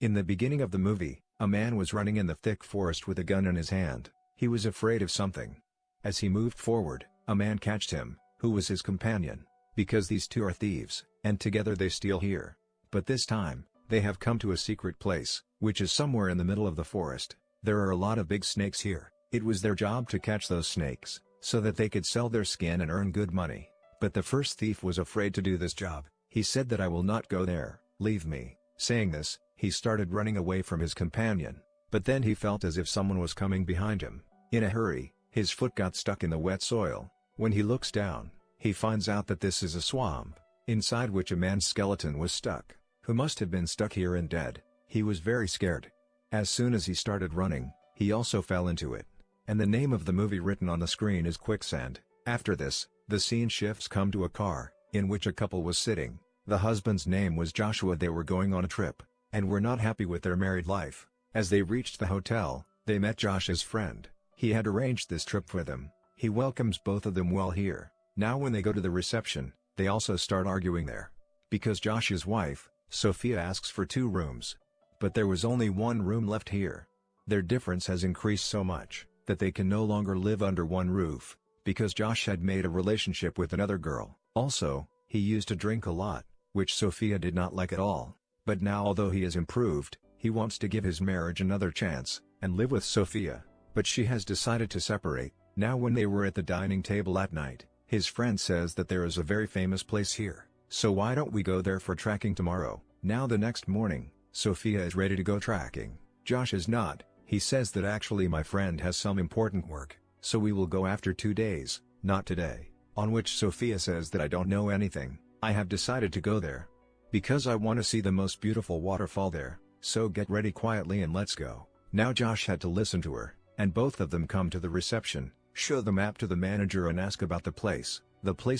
In the beginning of the movie, a man was running in the thick forest with a gun in his hand. He was afraid of something. As he moved forward, a man catched him, who was his companion, because these two are thieves, and together they steal here. But this time, they have come to a secret place, which is somewhere in the middle of the forest. There are a lot of big snakes here. It was their job to catch those snakes, so that they could sell their skin and earn good money. But the first thief was afraid to do this job. He said that I will not go there, leave me. Saying this, he started running away from his companion, but then he felt as if someone was coming behind him. In a hurry, his foot got stuck in the wet soil. When he looks down, he finds out that this is a swamp, inside which a man's skeleton was stuck, who must have been stuck here and dead. He was very scared. As soon as he started running, he also fell into it. And the name of the movie written on the screen is Quicksand. After this, the scene shifts come to a car, in which a couple was sitting. The husband's name was Joshua. They were going on a trip, and were not happy with their married life. As they reached the hotel, they met Josh's friend. He had arranged this trip for them. He welcomes both of them well here. Now when they go to the reception, they also start arguing there. Because Josh's wife, Sophia, asks for 2 rooms. But there was only 1 room left here. Their difference has increased so much, that they can no longer live under one roof, because Josh had made a relationship with another girl. Also, he used to drink a lot, which Sophia did not like at all. But now, although he has improved, he wants to give his marriage another chance, and live with Sophia. But she has decided to separate. Now when they were at the dining table at night, his friend says that there is a very famous place here, so why don't we go there for trekking tomorrow? Now the next morning, Sophia is ready to go trekking. Josh is not. He says that actually my friend has some important work, so we will go after 2 days, not today. On which Sophia says that I don't know anything. I have decided to go there because I want to see the most beautiful waterfall there, so get ready quietly and let's go. Now Josh had to listen to her, and both of them come to the reception, show the map to the manager and ask about the place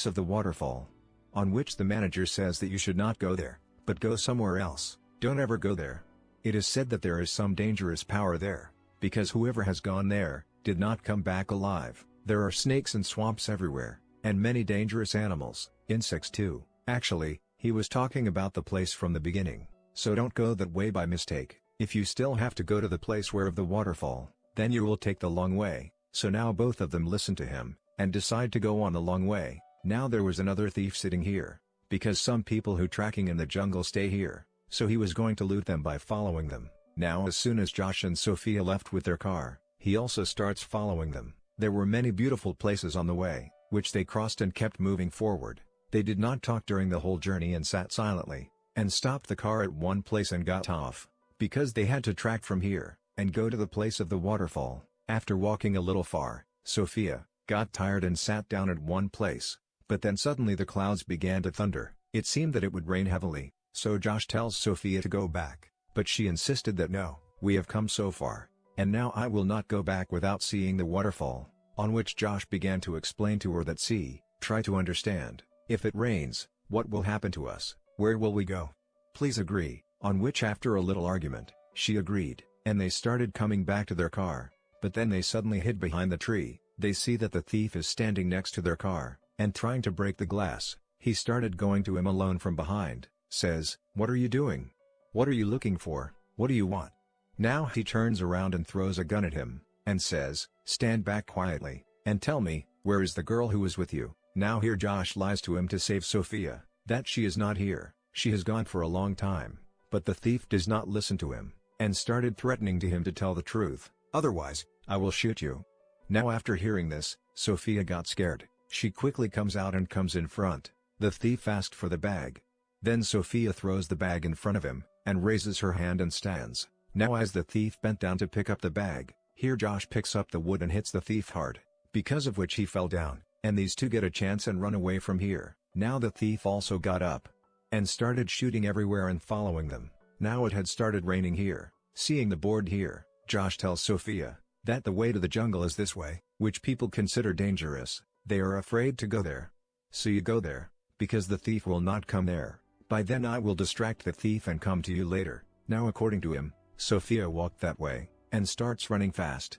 of the waterfall. On which the manager says that you should not go there, but go somewhere else. Don't ever go there. It is said that there is some dangerous power there, because whoever has gone there, did not come back alive. There are snakes and swamps everywhere, and many dangerous animals, insects too. Actually, he was talking about the place from the beginning, so don't go that way by mistake. If you still have to go to the place where of the waterfall, then you will take the long way. So now both of them listen to him, and decide to go on the long way. Now there was another thief sitting here, because some people who trekking in the jungle stay here, so he was going to loot them by following them. Now as soon as Josh and Sophia left with their car, he also starts following them. There were many beautiful places on the way, which they crossed and kept moving forward. They did not talk during the whole journey and sat silently, and stopped the car at one place and got off, because they had to trek from here, and go to the place of the waterfall. After walking a little far, Sophia got tired and sat down at one place, but then suddenly the clouds began to thunder. It seemed that it would rain heavily, so Josh tells Sophia to go back, but she insisted that no, we have come so far, and now I will not go back without seeing the waterfall. On which Josh began to explain to her that try to understand. If it rains, what will happen to us? Where will we go? Please agree. On which after a little argument, she agreed, and they started coming back to their car. But then they suddenly hid behind the tree. They see that the thief is standing next to their car, and trying to break the glass. He started going to him alone from behind, says, "What are you doing? What are you looking for? What do you want?" Now he turns around and throws a gun at him, and says, "Stand back quietly, and tell me, where is the girl who was with you?" Now here Josh lies to him to save Sophia, that she is not here, she has gone for a long time. But the thief does not listen to him, and started threatening to him to tell the truth, "Otherwise, I will shoot you." Now after hearing this, Sophia got scared. She quickly comes out and comes in front. The thief asked for the bag. Then Sophia throws the bag in front of him, and raises her hand and stands. Now as the thief bent down to pick up the bag, here Josh picks up the wood and hits the thief hard, because of which he fell down, and these two get a chance and run away from here. Now the thief also got up, and started shooting everywhere and following them. Now it had started raining here. Seeing the board here, Josh tells Sophia that the way to the jungle is this way, which people consider dangerous. They are afraid to go there. So you go there, because the thief will not come there. By then I will distract the thief and come to you later. Now according to him, Sophia walked that way, and starts running fast.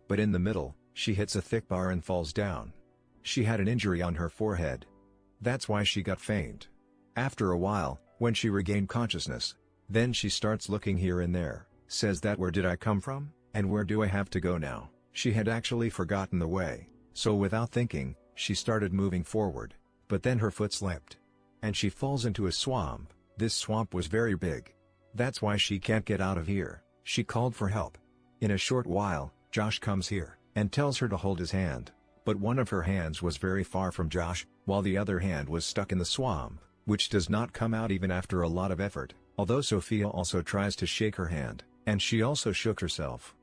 But in the middle, she hits a thick bar and falls down. She had an injury on her forehead. That's why she got faint. After a while, when she regained consciousness, Then she starts looking here and there, says that where did I come from, and where do I have to go now? She had actually forgotten the way, so without thinking, she started moving forward, but then her foot slipped. And she falls into a swamp. This swamp was very big. That's why she can't get out of here. She called for help. In a short while, Josh comes here, and tells her to hold his hand. But one of her hands was very far from Josh, while the other hand was stuck in the swamp, which does not come out even after a lot of effort, although Sophia also tries to shake her hand, and she also shook herself.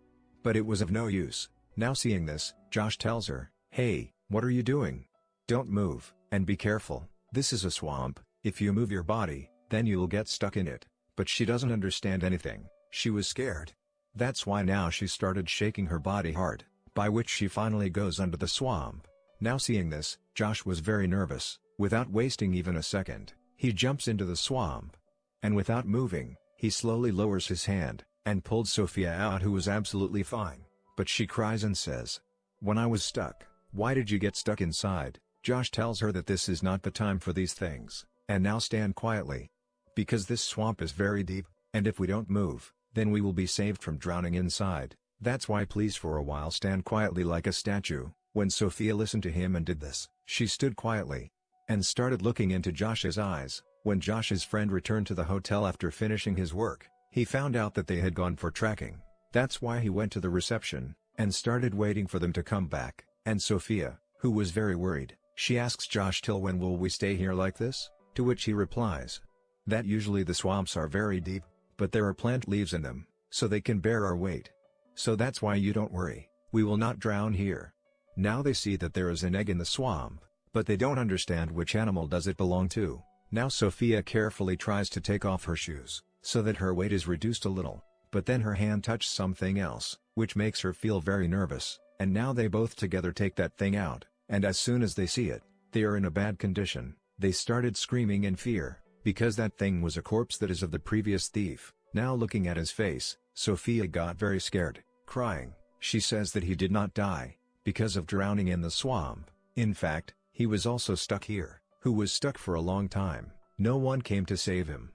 But it was of no use. Now seeing this, Josh tells her, "Hey, what are you doing? Don't move, and be careful, this is a swamp, if you move your body, then you'll get stuck in it." But she doesn't understand anything, she was scared. That's why now she started shaking her body hard, by which she finally goes under the swamp. Now seeing this, Josh was very nervous. Without wasting even a second, he jumps into the swamp. And without moving, he slowly lowers his hand, and pulled Sophia out, who was absolutely fine. But she cries and says, "When I was stuck, why did you get stuck inside?" Josh tells her that this is not the time for these things, and now stand quietly. Because this swamp is very deep, and if we don't move, then we will be saved from drowning inside. That's why please for a while stand quietly like a statue. When Sophia listened to him and did this, she stood quietly, and started looking into Josh's eyes. When Josh's friend returned to the hotel after finishing his work, he found out that they had gone for trekking. That's why he went to the reception, and started waiting for them to come back. And Sophia, who was very worried, she asks Josh, "Till when will we stay here like this?" To which he replies, that usually the swamps are very deep, but there are plant leaves in them, so they can bear our weight. So that's why you don't worry, we will not drown here. Now they see that there is an egg in the swamp, but they don't understand which animal does it belong to. Now Sophia carefully tries to take off her shoes, so that her weight is reduced a little, but then her hand touched something else, which makes her feel very nervous, and now they both together take that thing out, and as soon as they see it, they are in a bad condition. They started screaming in fear, because that thing was a corpse that is of the previous thief. Now looking at his face, Sophia got very scared, crying. She says that he did not die, because of drowning in the swamp. In fact, he was also stuck here, who was stuck for a long time. No one came to save him.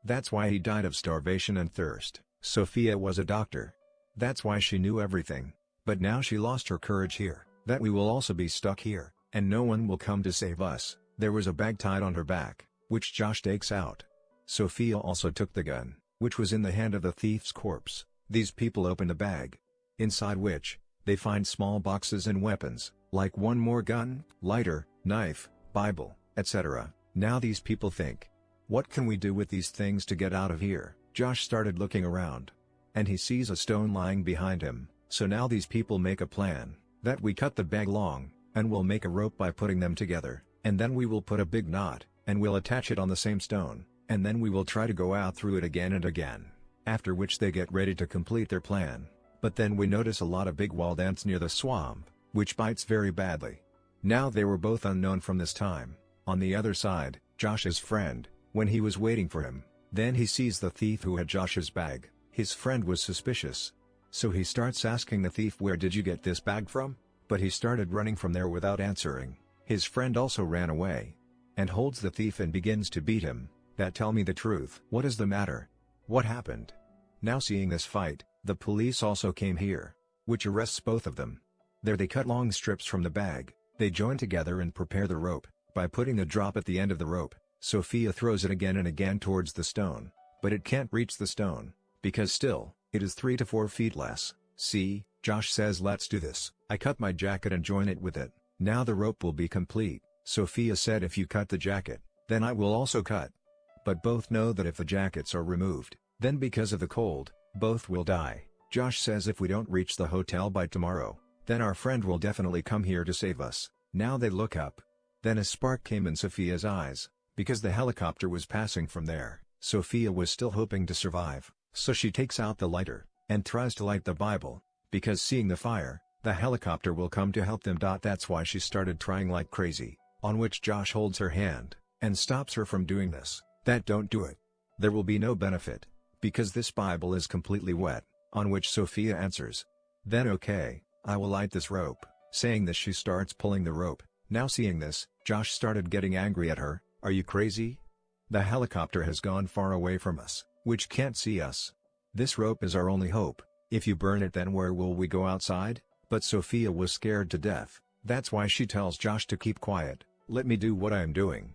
That's why he died of starvation and thirst. Sophia was a doctor. That's why she knew everything. But now she lost her courage here, that we will also be stuck here, and no one will come to save us. There was a bag tied on her back, which Josh takes out. Sophia also took the gun, which was in the hand of the thief's corpse. These people open the bag, inside which, they find small boxes and weapons, like one more gun, lighter, knife, Bible, etc. Now these people think, what can we do with these things to get out of here? Josh started looking around, and he sees a stone lying behind him. So now these people make a plan, that we cut the bag long, and we'll make a rope by putting them together, and then we will put a big knot, and we'll attach it on the same stone, and then we will try to go out through it again and again. After which they get ready to complete their plan. But then we notice a lot of big wild ants near the swamp, which bites very badly. Now they were both unknown from this time. On the other side, Josh's friend, when he was waiting for him, then he sees the thief who had Josh's bag. His friend was suspicious. So he starts asking the thief, "Where did you get this bag from?" But he started running from there without answering. His friend also ran away, and holds the thief and begins to beat him. "That tell me the truth. What is the matter? What happened?" Now seeing this fight, the police also came here, which arrests both of them. There they cut long strips from the bag, they join together and prepare the rope, by putting a drop at the end of the rope. Sophia throws it again and again towards the stone, but it can't reach the stone, because still, it is 3 to 4 feet less. See, Josh says, "Let's do this." I cut my jacket and join it with it. Now the rope will be complete. Sophia said, "If you cut the jacket, then I will also cut." But both know that if the jackets are removed, then because of the cold, both will die. Josh says if we don't reach the hotel by tomorrow, then our friend will definitely come here to save us. Now they look up. Then a spark came in Sophia's eyes, because the helicopter was passing from there. Sophia was still hoping to survive, so she takes out the lighter, and tries to light the Bible, because seeing the fire, the helicopter will come to help them. That's why she started trying like crazy, on which Josh holds her hand, and stops her from doing this. "That don't do it. There will be no benefit, because this Bible is completely wet," on which Sophia answers, "Then okay, I will light this rope." Saying this she starts pulling the rope. Now seeing this, Josh started getting angry at her. "Are you crazy? The helicopter has gone far away from us. which can't see us. This rope is our only hope. If you burn it, then where will we go outside? But Sophia was scared to death. That's why she tells Josh to keep quiet. Let me do what I am doing.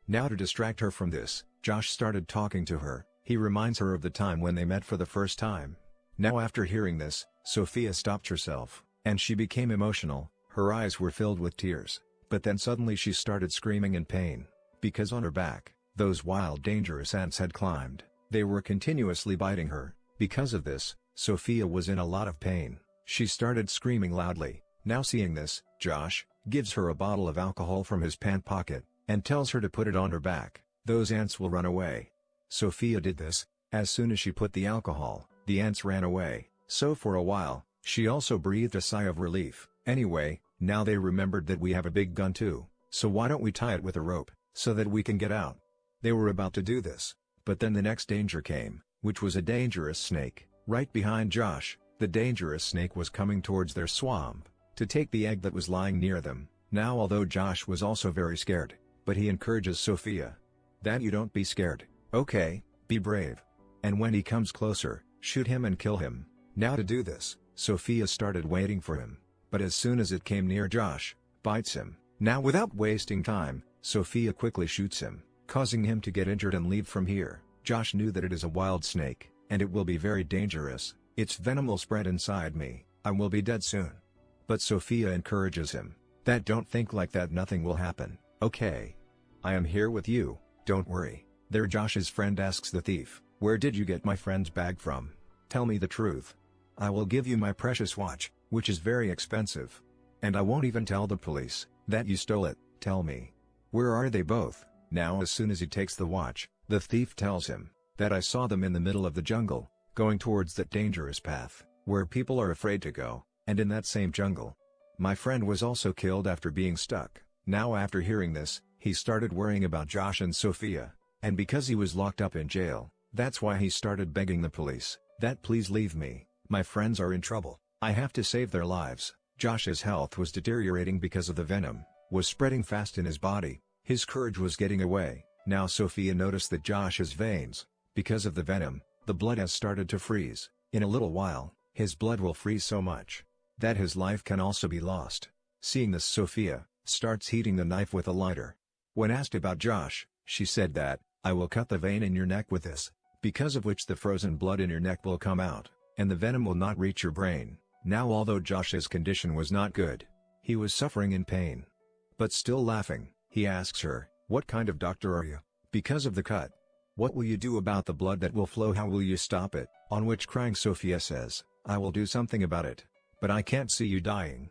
Now to distract her from this, Josh started talking to her. He reminds her of the time when they met for the first time. Now after hearing this, Sophia stopped herself, and she became emotional. Her eyes were filled with tears. But then suddenly she started screaming in pain, because on her back, those wild dangerous ants had climbed. They were continuously biting her. Because of this, Sophia was in a lot of pain. She started screaming loudly. Now seeing this, Josh gives her a bottle of alcohol from his pant pocket, and tells her to put it on her back. Those ants will run away. Sophia did this. As soon as she put the alcohol, the ants ran away. So for a while, she also breathed a sigh of relief. Anyway, now they remembered that we have a big gun too, so why don't we tie it with a rope, so that we can get out? They were about to do this, but then the next danger came, which was a dangerous snake. Right behind Josh, the dangerous snake was coming towards their swamp, to take the egg that was lying near them. Now although Josh was also very scared, but he encourages Sophia. That you don't be scared, okay, be brave. And when he comes closer, shoot him and kill him. Now to do this, Sophia started waiting for him, but as soon as it came near Josh, bites him. Now without wasting time, Sophia quickly shoots him, causing him to get injured and leave from here. Josh knew that it is a wild snake, and it will be very dangerous. Its venom will spread inside me, I will be dead soon. But Sophia encourages him. That don't think like that, nothing will happen, okay? I am here with you, don't worry. There Josh's friend asks the thief, where did you get my friend's bag from? Tell me the truth. I will give you my precious watch, which is very expensive. And I won't even tell the police that you stole it. Tell me, where are they both? Now as soon as he takes the watch, the thief tells him that I saw them in the middle of the jungle, going towards that dangerous path, where people are afraid to go, and in that same jungle. My friend was also killed after being stuck. Now after hearing this, he started worrying about Josh and Sophia, and because he was locked up in jail, that's why he started begging the police that please leave me, my friends are in trouble, I have to save their lives. Josh's health was deteriorating because of the venom, was spreading fast in his body, his courage was getting away. Now Sophia noticed that Josh's veins, because of the venom, the blood has started to freeze. In a little while, his blood will freeze so much that his life can also be lost. Seeing this, Sophia starts heating the knife with a lighter. When asked about Josh, she said that, I will cut the vein in your neck with this, because of which the frozen blood in your neck will come out, and the venom will not reach your brain. Now although Josh's condition was not good, he was suffering in pain, but still laughing, he asks her, what kind of doctor are you? Because of the cut. What will you do about the blood that will flow? How will you stop it? On which crying Sophia says, I will do something about it. But I can't see you dying.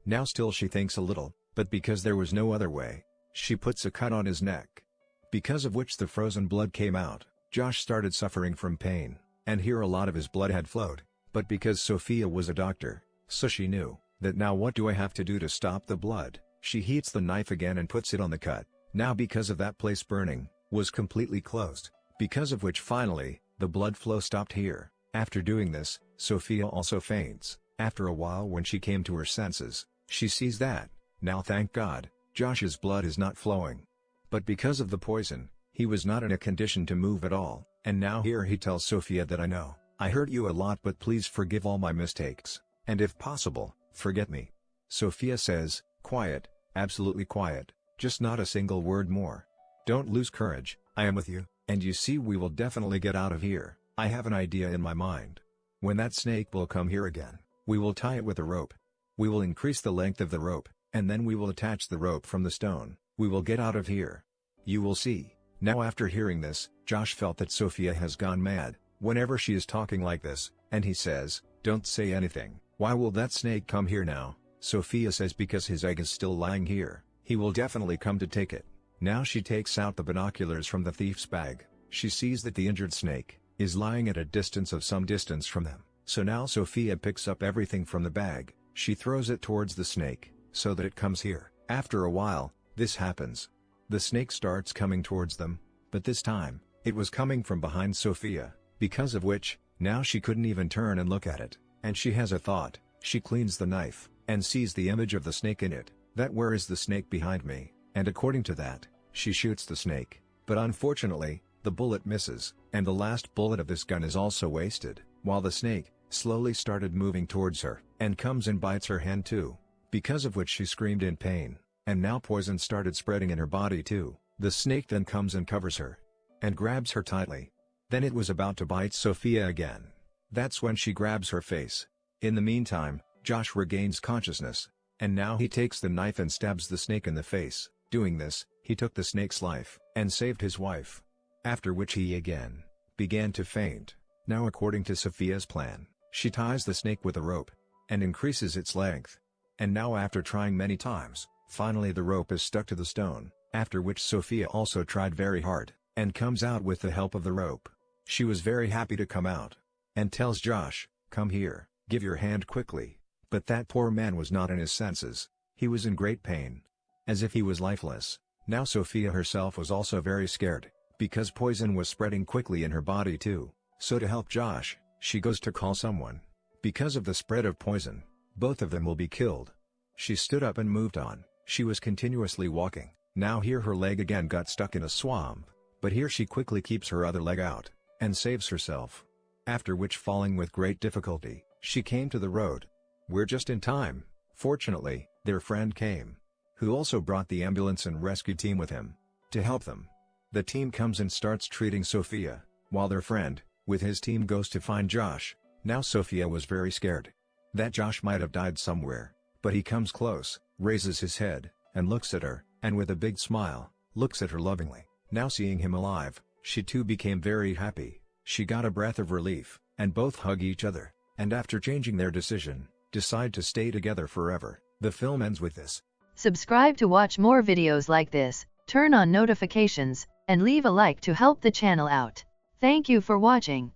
Now still she thinks a little, but because there was no other way, she puts a cut on his neck, because of which the frozen blood came out. Josh started suffering from pain, and here a lot of his blood had flowed, but because Sophia was a doctor, so she knew that now what do I have to do to stop the blood? She heats the knife again and puts it on the cut. Now because of that place burning, was completely closed, because of which finally, the blood flow stopped here. After doing this, Sophia also faints. After a while when she came to her senses, she sees that, now thank God, Josh's blood is not flowing. But because of the poison, he was not in a condition to move at all, and now here he tells Sophia that I know, I hurt you a lot but please forgive all my mistakes, and if possible, forget me. Sophia says, quiet, absolutely quiet, just not a single word more. Don't lose courage, I am with you, and you see we will definitely get out of here. I have an idea in my mind. When that snake will come here again, we will tie it with a rope. We will increase the length of the rope, and then we will attach the rope from the stone. We will get out of here. You will see. Now after hearing this, Josh felt that Sophia has gone mad, whenever she is talking like this, and he says, don't say anything. Why will that snake come here now? Sophia says because his egg is still lying here, he will definitely come to take it. Now she takes out the binoculars from the thief's bag. She sees that the injured snake is lying at a distance of some distance from them. So now Sophia picks up everything from the bag, she throws it towards the snake, so that it comes here. After a while, this happens. The snake starts coming towards them, but this time, it was coming from behind Sophia, because of which, now she couldn't even turn and look at it, and she has a thought. She cleans the knife, and sees the image of the snake in it, that where is the snake behind me, and according to that, she shoots the snake, but unfortunately, The bullet misses, and the last bullet of this gun is also wasted, while the snake slowly started moving towards her, and comes and bites her hand too, because of which she screamed in pain, and now poison started spreading in her body too. The snake then comes and covers her, and grabs her tightly. Then it was about to bite Sophia again. That's when she grabs her face. In the meantime, Josh regains consciousness, and now he takes the knife and stabs the snake in the face. Doing this, he took the snake's life, and saved his wife. After which he again began to faint. Now according to Sophia's plan, she ties the snake with a rope, and increases its length. And now after trying many times, finally the rope is stuck to the stone, after which Sophia also tried very hard, and comes out with the help of the rope. She was very happy to come out, and tells Josh, "Come here, give your hand quickly." But that poor man was not in his senses. He was in great pain, as if he was lifeless. Now Sophia herself was also very scared, because poison was spreading quickly in her body too. So to help Josh, she goes to call someone. Because of the spread of poison, both of them will be killed. She stood up and moved on. She was continuously walking. Now here her leg again got stuck in a swamp, but here she quickly keeps her other leg out, and saves herself. After which, falling with great difficulty, she came to the road. We're just in time. Fortunately, their friend came, who also brought the ambulance and rescue team with him, to help them. The team comes and starts treating Sophia, while their friend, with his team, goes to find Josh. Now Sophia was very scared that Josh might have died somewhere, but he comes close, raises his head, and looks at her, and with a big smile, looks at her lovingly. Now seeing him alive, she too became very happy. She got a breath of relief, and both hug each other, and after changing their decision, decide to stay together forever. The film ends with this. Subscribe to watch more videos like this, turn on notifications, and leave a like to help the channel out. Thank you for watching.